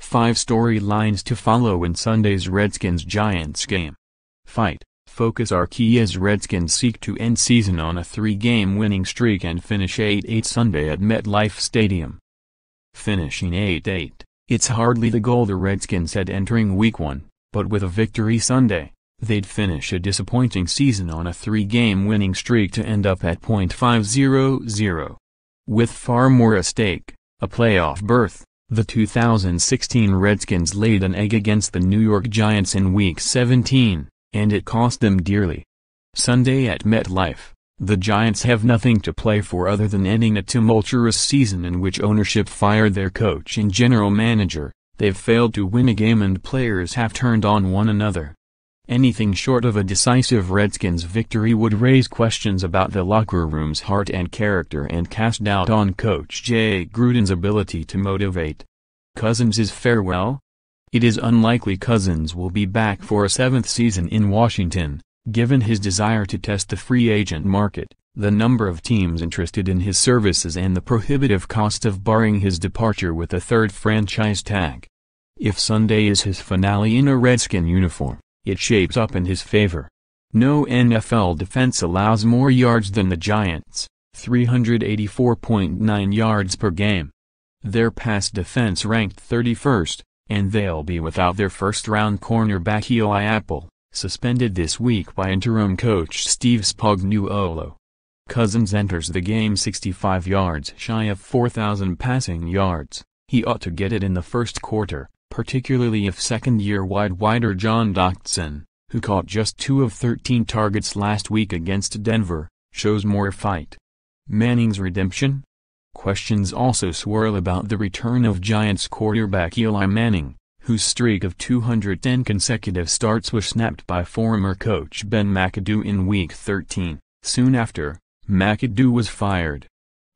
5 storylines to follow in Sunday's Redskins-Giants game. Fight, focus are key as Redskins seek to end season on a 3-game winning streak and finish 8-8 Sunday at MetLife Stadium. Finishing 8-8, it's hardly the goal the Redskins had entering Week 1, but with a victory Sunday, they'd finish a disappointing season on a 3-game winning streak to end up at .500. With far more at stake, a playoff berth, the 2016 Redskins laid an egg against the New York Giants in Week 17, and it cost them dearly. Sunday at MetLife, the Giants have nothing to play for other than ending a tumultuous season in which ownership fired their coach and general manager. They've failed to win a game and players have turned on one another. Anything short of a decisive Redskins victory would raise questions about the locker room's heart and character and cast doubt on Coach Jay Gruden's ability to motivate. Cousins' farewell? It is unlikely Cousins will be back for a 7th season in Washington, given his desire to test the free agent market, the number of teams interested in his services and the prohibitive cost of barring his departure with a 3rd franchise tag. If Sunday is his finale in a Redskin uniform, it shapes up in his favor. No NFL defense allows more yards than the Giants, 384.9 yards per game. Their pass defense ranked 31st, and they'll be without their first-round cornerback Eli Apple, suspended this week by interim coach Steve Spagnuolo. Cousins enters the game 65 yards shy of 4,000 passing yards. He ought to get it in the first quarter, particularly if second-year wide receiver John Doctson, who caught just 2 of 13 targets last week against Denver, shows more fight. Manning's redemption? Questions also swirl about the return of Giants quarterback Eli Manning, whose streak of 210 consecutive starts was snapped by former coach Ben McAdoo in Week 13. Soon after, McAdoo was fired.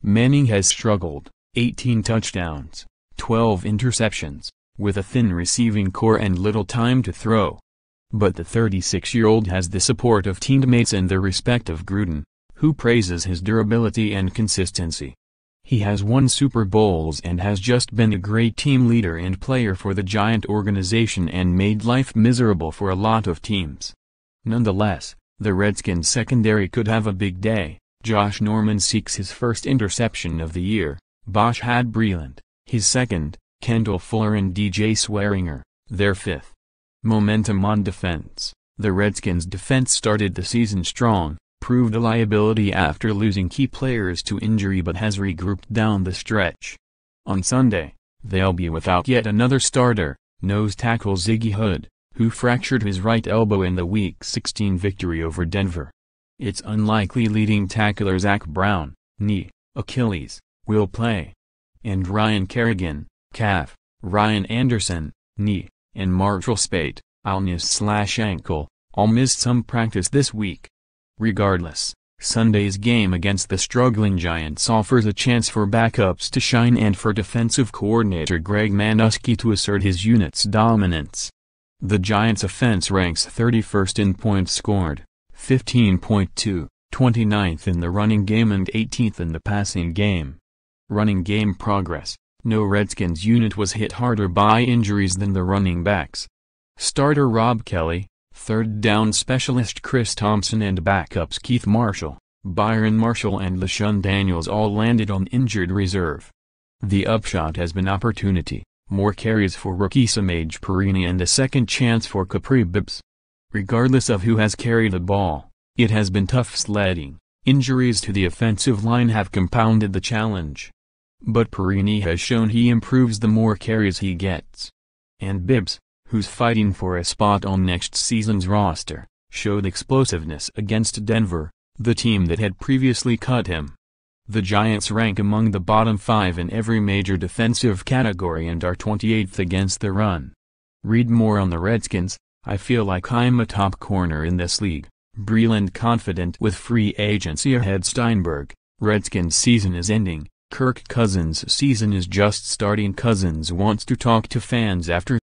Manning has struggled, 18 touchdowns, 12 interceptions, with a thin receiving core and little time to throw. But the 36-year-old has the support of teammates and the respect of Gruden, who praises his durability and consistency. He has won Super Bowls and has just been a great team leader and player for the Giant organization and made life miserable for a lot of teams. Nonetheless, the Redskins secondary could have a big day. Josh Norman seeks his first interception of the year, Bosch had Breeland, his second, Kendall Fuller and DJ Swearinger, their 5th. Momentum on defense. The Redskins' defense started the season strong, proved a liability after losing key players to injury but has regrouped down the stretch. On Sunday, they'll be without yet another starter, nose tackle Ziggy Hood, who fractured his right elbow in the Week 16 victory over Denver. It's unlikely leading tackler Zach Brown, knee, Achilles, will play. And Ryan Kerrigan, calf, Ryan Anderson, knee, and Marshall Spate, Alnius/ankle, all missed some practice this week. Regardless, Sunday's game against the struggling Giants offers a chance for backups to shine and for defensive coordinator Greg Manuski to assert his unit's dominance. The Giants' offense ranks 31st in points scored, 15.2, 29th in the running game and 18th in the passing game. Running game progress. No Redskins unit was hit harder by injuries than the running backs. Starter Rob Kelly, third down specialist Chris Thompson and backups Keith Marshall, Byron Marshall and LaShawn Daniels all landed on injured reserve. The upshot has been opportunity, more carries for rookie Samaje Perine and a second chance for Kapri Bibbs. Regardless of who has carried the ball, it has been tough sledding. Injuries to the offensive line have compounded the challenge. But Perine has shown he improves the more carries he gets. And Bibbs, who's fighting for a spot on next season's roster, showed explosiveness against Denver, the team that had previously cut him. The Giants rank among the bottom 5 in every major defensive category and are 28th against the run. Read more on the Redskins. I feel like I'm a top corner in this league. Breeland confident with free agency ahead. Steinberg, Redskins season is ending. Kirk Cousins' season is just starting. Cousins wants to talk to fans after